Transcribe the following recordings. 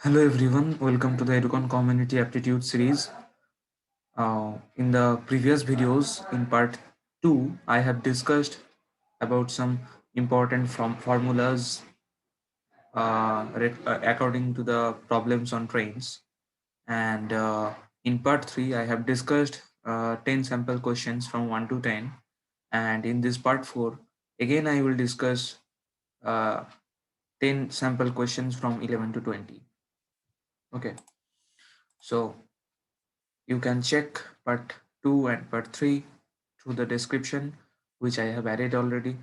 Hello everyone, welcome to the Educon Community Aptitude series. In the previous videos, in part 2, I have discussed about some important formulas according to the problems on trains. And in part 3, I have discussed 10 sample questions from 1 to 10. And in this part 4, again I will discuss uh, 10 sample questions from 11 to 20. Okay, so you can check part 2 and part 3 through the description which I have added already.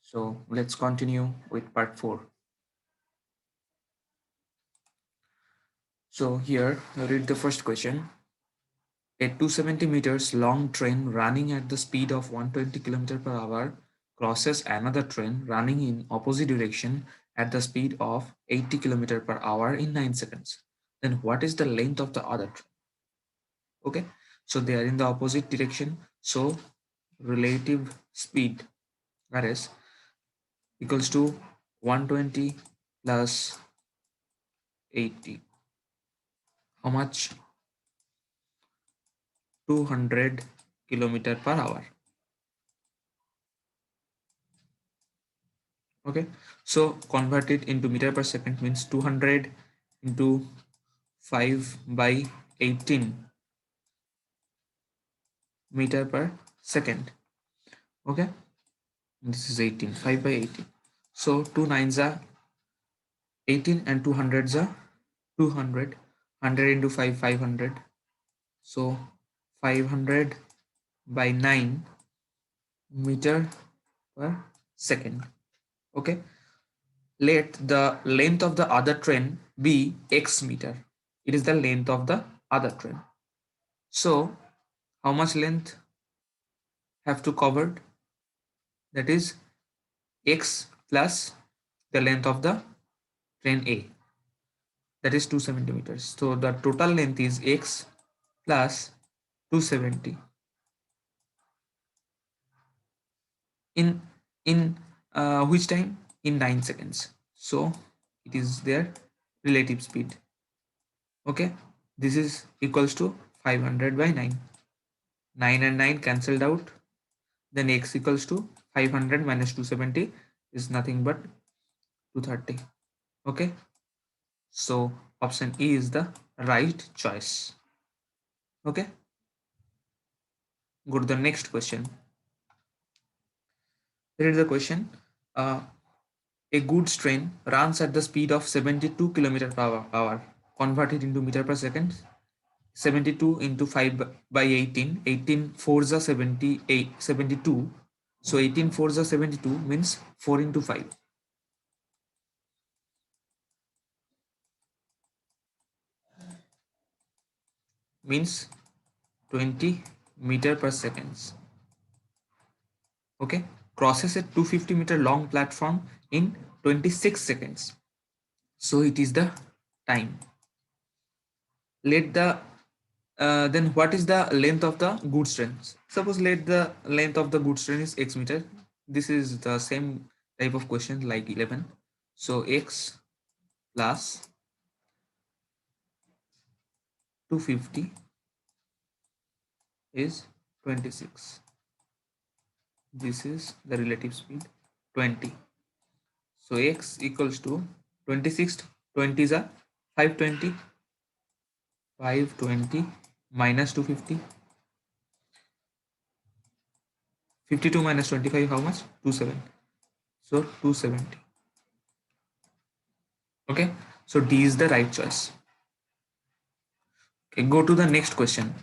So let's continue with part 4. So here read the first question. A 270 meters long train running at the speed of 120 km per hour crosses another train running in opposite direction at the speed of 80 km per hour in 9 seconds. Then what is the length of the other train? Okay, so they are in the opposite direction, so relative speed RS equals to 120 plus 80. How much? 200 kilometer per hour. Okay, so convert it into meter per second means 200 into 5 by 18 meter per second. Okay, this is 18, 5 by 18. So 2 nines are 18 and 200s are 200. 100 into 5, 500. So 500 by 9 meter per second. Okay, let the length of the other train be x meter. It is the length of the other train. So how much length have to covered? That is x plus the length of the train A, that is 270 meters. So the total length is x plus 270 in which time? In 9 seconds. So it is their relative speed. Okay, this is equals to 500 by 9. 9 and 9 cancelled out, then x equals to 500 minus 270 is nothing but 230. Okay, so option E is the right choice. Okay, go to the next question. Here is the question. A goods train runs at the speed of 72 km per hour. Converted into meter per second. 72 into 5 by 18. 18 4s are 78, 72. So 18 4s are 72 means 4 into 5. Means 20 meter per seconds. Okay. Crosses a 250-meter long platform in 26 seconds. So it is the time. Let the then what is the length of the goods train? Suppose let the length of the goods train is x meter. This is the same type of question like 11. So x plus 250 is 26. This is the relative speed 20. So x equals to 26. 20 is a 520. 520 minus 250. 52 minus 25 how much? 27. So 270. Okay, so D is the right choice. Okay, go to the next question.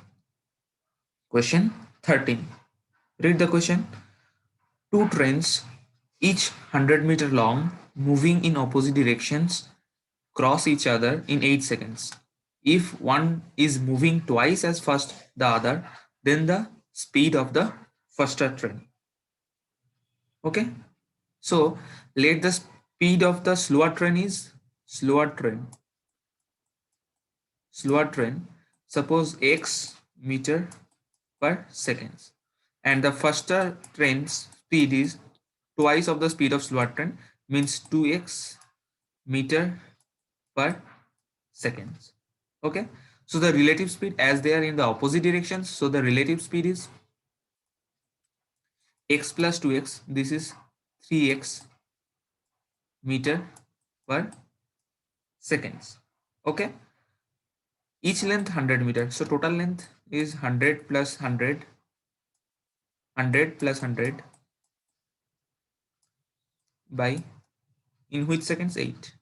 Question 13. Read the question. Two trains, each 100-meter long, moving in opposite directions, cross each other in 8 seconds. If one is moving twice as fast the other, then the speed of the faster train. Okay, so let the speed of the slower train is slower train, suppose x meter per seconds, and the faster train's speed is twice of the speed of slower train, means 2x meter per seconds. Okay, so the relative speed, as they are in the opposite directions, so the relative speed is x plus 2x. This is 3x meter per seconds. Okay, each length 100 meters, so total length is 100 plus 100, 100 plus 100 by, in which seconds, 8.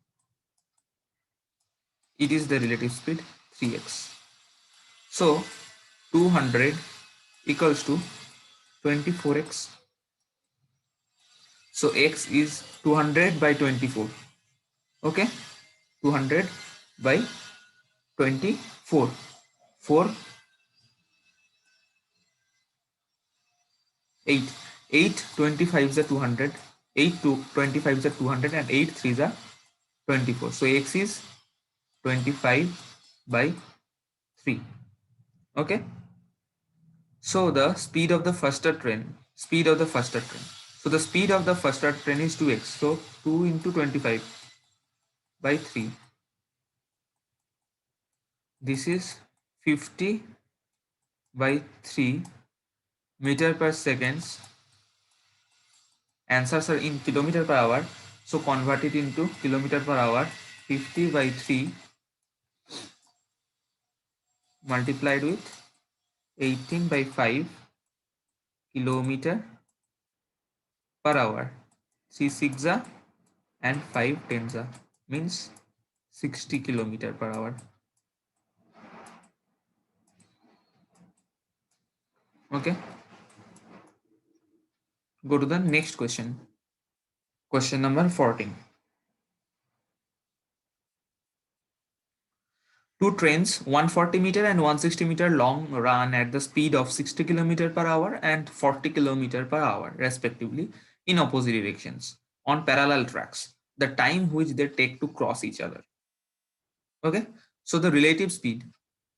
It is the relative speed 3x. So 200 equals to 24x. So x is 200 by 24. Okay, 200 by 24. 4, 8. 8 25 is a 200. 8 to 25 is a 200 and 8 3 is a 24. So x is 25 by 3. Okay. So the speed of the faster train. So the speed of the faster train is 2x. So 2 into 25 by 3. This is 50 by 3 meter per seconds. Answers are in kilometer per hour. So convert it into kilometer per hour. 50 by 3 multiplied with 18 by 5 kilometer per hour. 3 6 and 5 10 means 60 kilometer per hour. Okay. Go to the next question. Question number 14. Two trains, 140 meter and 160 meter long, run at the speed of 60 km per hour and 40 km per hour respectively in opposite directions on parallel tracks. The time which they take to cross each other. Okay, so the relative speed,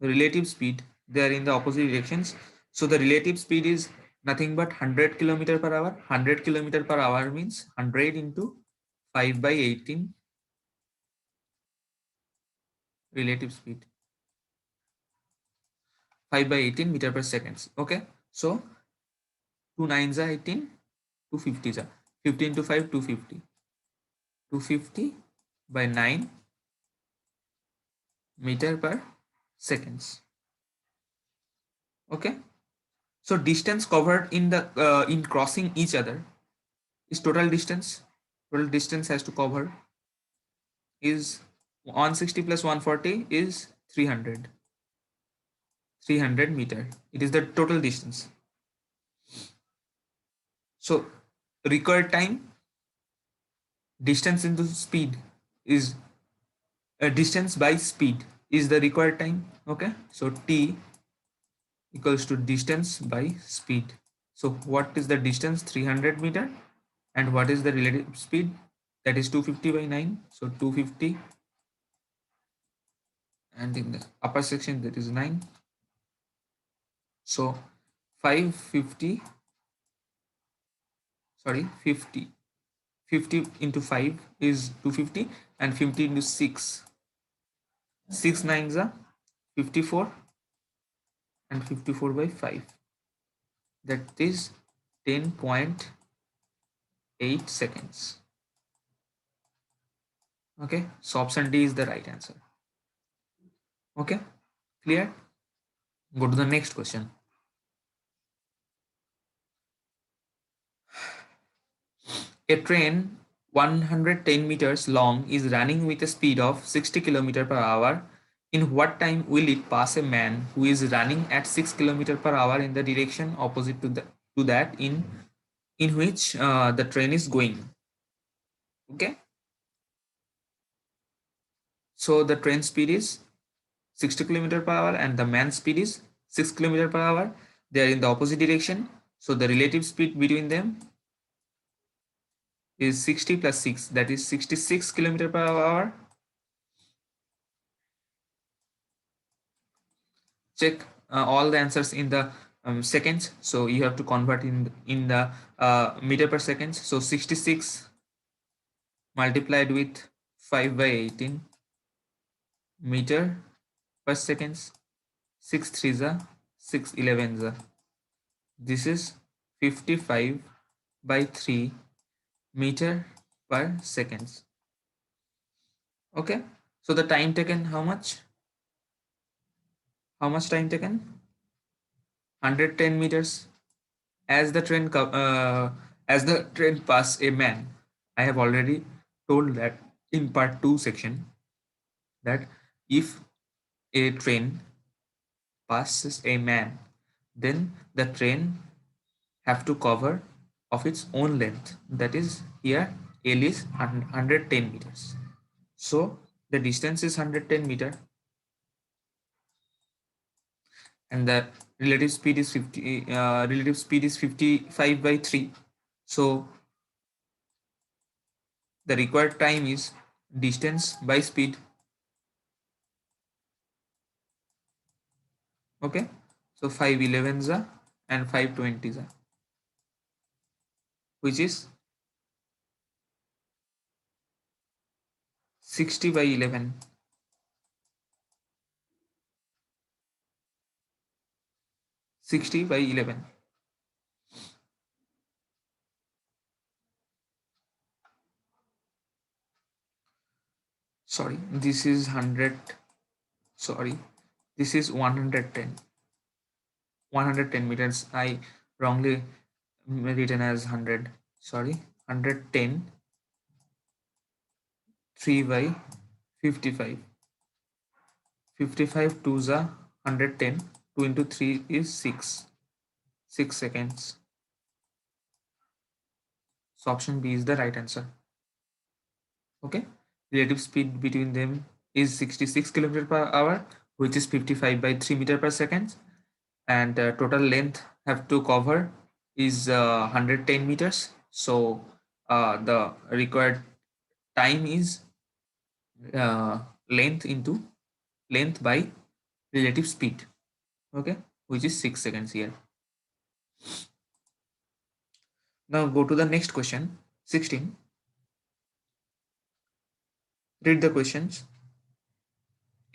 they are in the opposite directions. So the relative speed is nothing but 100 km per hour. 100 km per hour means 100 into 5 by 18 relative speed. 5 by 18 meter per seconds. Okay, so 2 9s are 18, 2 50s are 15 to 5, 250. 250 by 9 meter per seconds. Okay, so distance covered in the in crossing each other is total distance. Total distance has to cover is 160 plus 140 is 300. 300 meter. It is the total distance. So required time, distance into speed is distance by speed is the required time. Okay, so t equals to distance by speed. So what is the distance? 300 meter. And what is the relative speed? That is 250 by 9. So 250, and in the upper section that is 9. So 550, sorry, 50 into 5 is 250 and 50 into 6. 6 nines are 54 and 54 by 5. That is 10.8 seconds. Okay, so option D is the right answer. Okay, clear? Go to the next question. A train 110 meters long is running with a speed of 60 km per hour. In what time will it pass a man who is running at 6 km per hour in the direction opposite to that in which the train is going? Okay. So the train speed is 60 km per hour and the man's speed is 6 km per hour. They are in the opposite direction. So the relative speed between them is 60 plus 6, that is 66 km per hour. Check all the answers in the seconds. So you have to convert in the meter per seconds. So 66 multiplied with 5 by 18 meter per seconds. 6 threes are 6 elevens are. This is 55 by 3 meter per seconds. Okay, so the time taken, how much? How much time taken? 110 meters. As the train pass a man, I have already told that in part 2 section that if a train passes a man, then the train have to cover of its own length. That is, here L is 110 meters. So the distance is 110 meter, and the relative speed is 55 by 3. So the required time is distance by speed. Okay, so 5 11s are and 5 20s are, which is 60 by 11. 60 by 11. Sorry, this is 100. Sorry, this is 110. 110 meters. I wrongly written as 100. Sorry, 110. 3 by 55. 55 twos are 110. 2 into 3 is 6. 6 seconds. So option B is the right answer. Okay. Relative speed between them is 66 km per hour, which is 55 by 3 meter per second. And total length have to cover is 110 meters. So the required time is uh, length into length by relative speed. Okay, which is 6 seconds here. Now go to the next question, 16. Read the questions.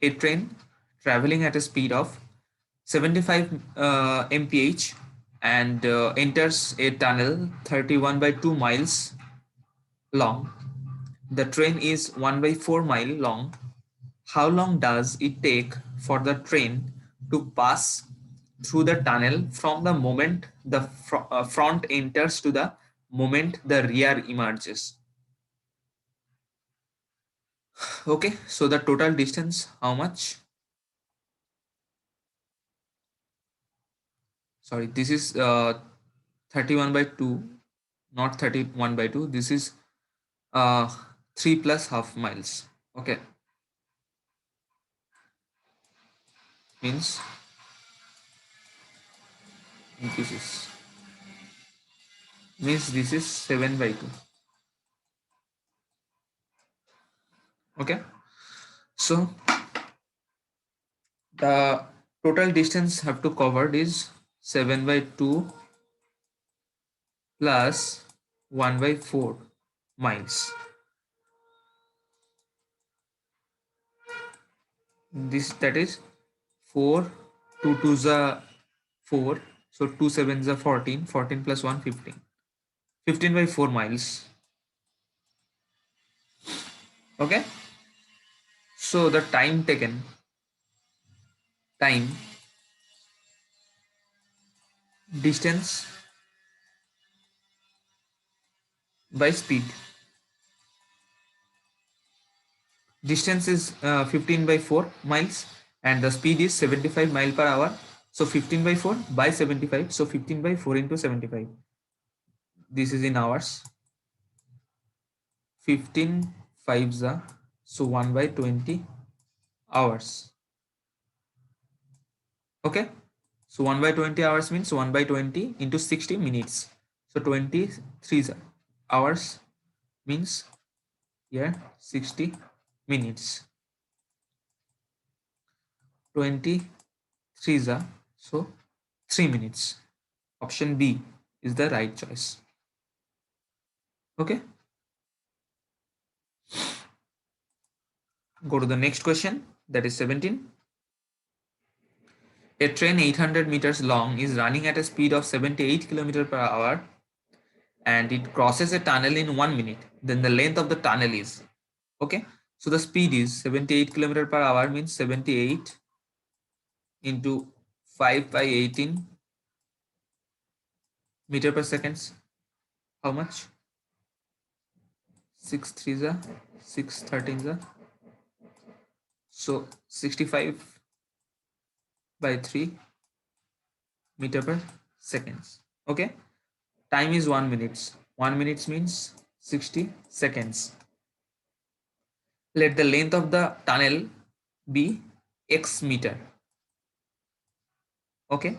A train traveling at a speed of 75 mph and enters a tunnel 31 by 2 miles long. The train is 1 by 4 mile long. How long does it take for the train to pass through the tunnel from the moment the front enters to the moment the rear emerges? Okay, so the total distance, how much? Sorry, this is 31 by 2, not 31 by 2. This is 3 plus half miles. Okay, means this is this is 7 by 2. Okay, so the total distance have to covered is 7 by 2 plus 1 by 4 miles. This, that is 4, 2 twos are 4, so 2 sevens are 14, 14 plus 1 15. 15 by 4 miles. Okay, so the time taken, time, distance by speed. Distance is 15 by 4 miles and the speed is 75 mile per hour. So 15 by 4 by 75. So 15 by 4 into 75. This is in hours. 15 fives are, so 1 by 20 hours. Okay. So 1 by 20 hours means 1 by 20 into 60 minutes. So 23 hours means here 60 minutes. 23 so 3 minutes. Option B is the right choice. Okay. Go to the next question. that is 17. A train 800 meters long is running at a speed of 78 km per hour and it crosses a tunnel in 1 minute. Then the length of the tunnel is, okay, so the speed is 78 km per hour means 78 into 5 by 18 meter per seconds. How much? 6 3s are 6 13s are, so 65 by 3 meter per seconds. Okay, time is 1 minute. 1 minute means 60 seconds. Let the length of the tunnel be x meter. Okay,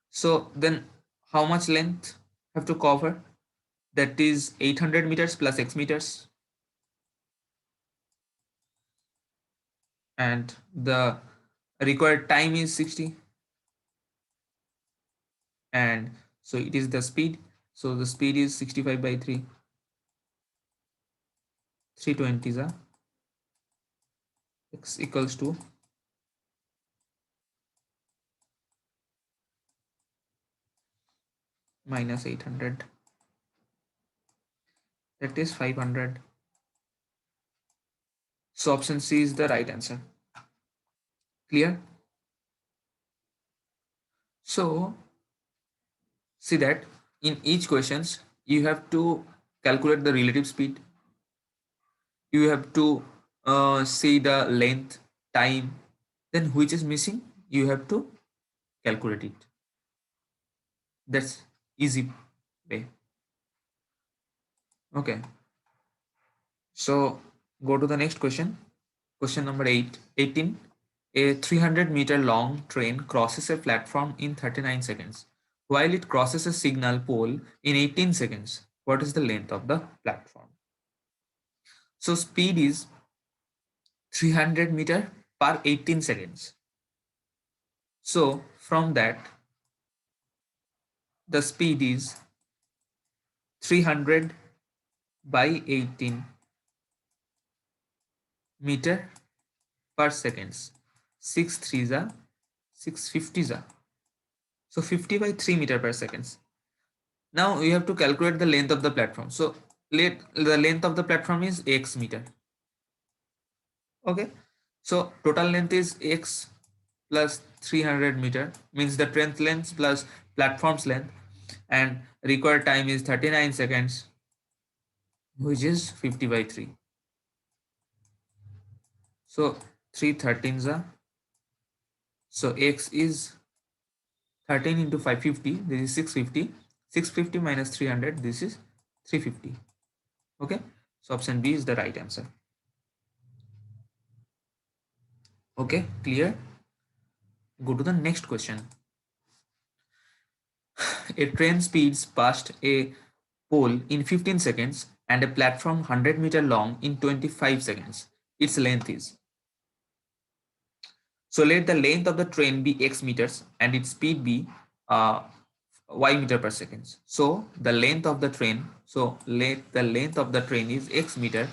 so then how much length have to cover? That is 800 meters plus x meters, and the required time is 60, and so it is the speed. So the speed is 65 by 3, 320 is x equals to minus 800, that is 500. So option C is the right answer. Clear? So see that in each questions you have to calculate the relative speed, you have to see the length, time, then which is missing you have to calculate it. That's easy way. Okay, so go to the next question. Question number 18. A 300-meter long train crosses a platform in 39 seconds while it crosses a signal pole in 18 seconds. What is the length of the platform? So speed is 300 meter per 18 seconds. So from that, the speed is 300 by 18 meter per seconds. 6 3s are 650s are. So 50 by 3 meter per seconds. Now you have to calculate the length of the platform. So let the length of the platform is x meter. Okay. So total length is x plus 300 meter means the train length plus platform's length, and required time is 39 seconds, which is 50 by 3. So 3 13s are, so x is 13 into 550, this is 650. 650 minus 300, this is 350. Okay, so option B is the right answer. Okay, clear? Go to the next question. A train speeds past a pole in 15 seconds and a platform 100 meter long in 25 seconds. Its length is. So let the length of the train be x meters and its speed be y meter per second. So the length of the train, so let the length of the train is x meter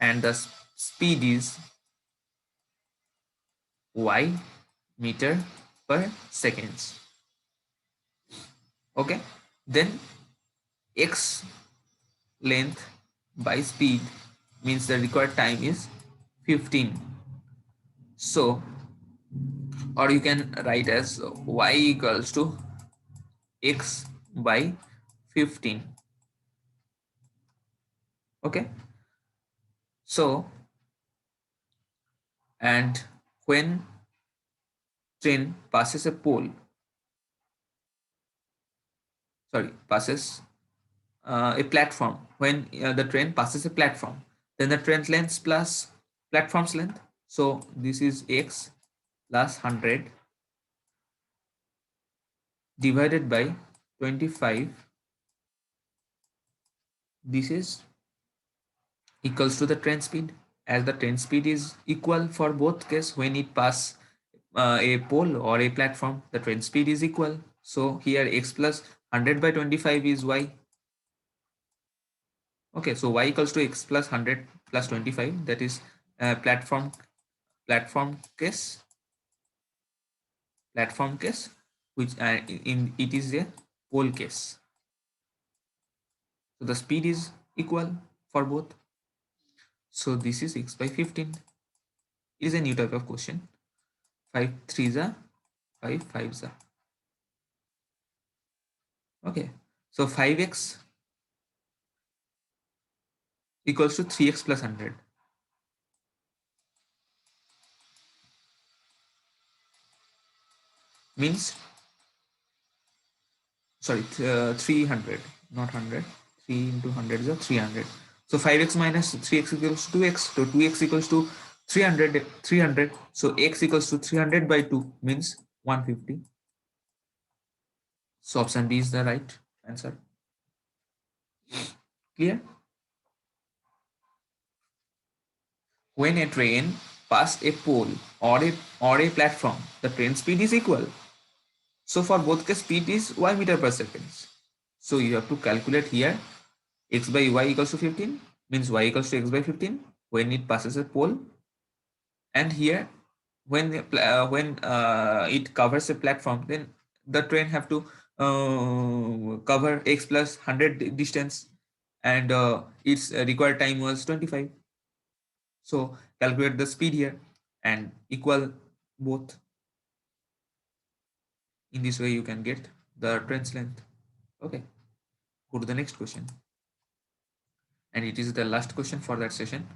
and the speed is y meter per seconds. Okay, then x length by speed means the required time is 15. So, or you can write as y equals to x by 15. Okay, so and when train passes a pole, sorry, passes a platform, when the train passes a platform, then the train length plus platform's length, so this is x plus 100 divided by 25, this is equals to the train speed, as the train speed is equal for both case. When it pass a pole or a platform, the train speed is equal. So here x plus 100 by 25 is y. Okay, so y equals to x plus 100 plus 25, that is platform platform case, which in it is a pole case. So the speed is equal for both. So this is x by 15. It is a new type of question. 5 3s are 5 5s are. Okay. So 5x equals to 3x plus 100. Means, sorry, 300, not 100. 3 into 100 is a 300. So 5x minus 3x equals to 2x. So 2x equals to 300. So x equals to 300 by 2 means 150. So option B is the right answer. Clear? When a train passed a pole or a platform, the train speed is equal. So for both case, speed is y meter per second. So you have to calculate here x by y equals to 15, means y equals to x by 15 when it passes a pole, and here when it covers a platform, then the train have to cover x plus 100 distance, and its required time was 25. So calculate the speed here and equal both. In this way you can get the train's length. Okay, go to the next question, and it is the last question for that session.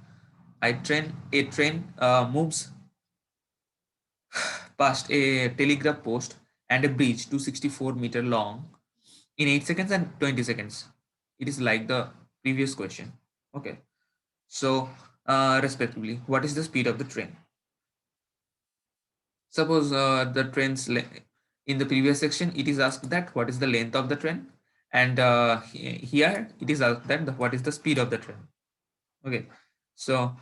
A train moves past a telegraph post and a bridge 264-meter long in 8 seconds and 20 seconds. It is like the previous question. Okay, so respectively, what is the speed of the train? Suppose in the previous section it is asked that what is the length of the train, and here it is asked that what is the speed of the train. Okay, so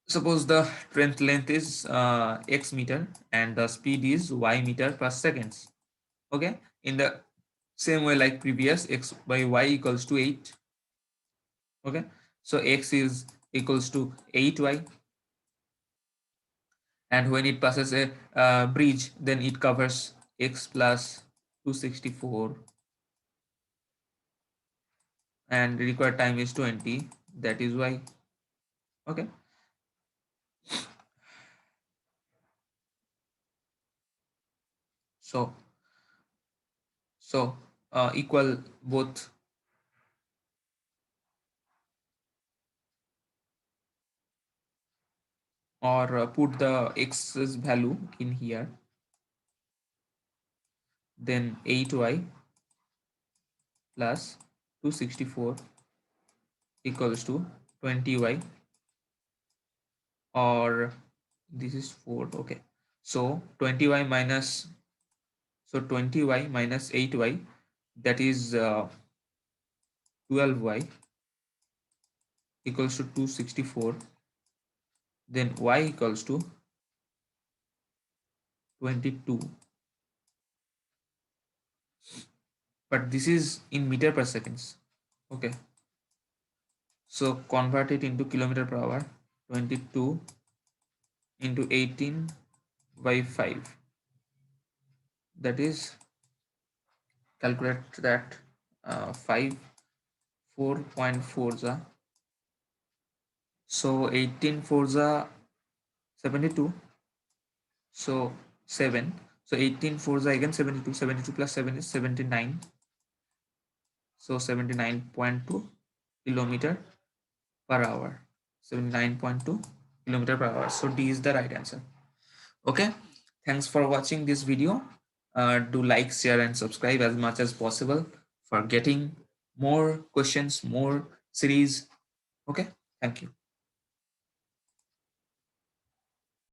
suppose the train length is x meter and the speed is y meter per seconds. Okay, in the same way like previous, x by y equals to 8. Okay, so x is equals to 8y, and when it passes a bridge, then it covers x plus 264, and required time is 20, that is y. Okay, so equal both. Or put the x's value in here, then 8y plus 264 equals to 20y, or this is 4. Okay, so 20y minus, so 20y minus 8y, that is 12y equals to 264, then y equals to 22, but this is in meter per seconds. Okay, so convert it into kilometer per hour. 22 into 18 by 5, that is, calculate that 5 4.4 so 18 4 72, so 7, so 18 4 again 72, 72 plus 7 is 79, so 79.2 kilometer per hour, 79.2 kilometer per hour. So D is the right answer. Okay, thanks for watching this video. Do like, share and subscribe as much as possible for getting more questions, more series. Okay, thank you.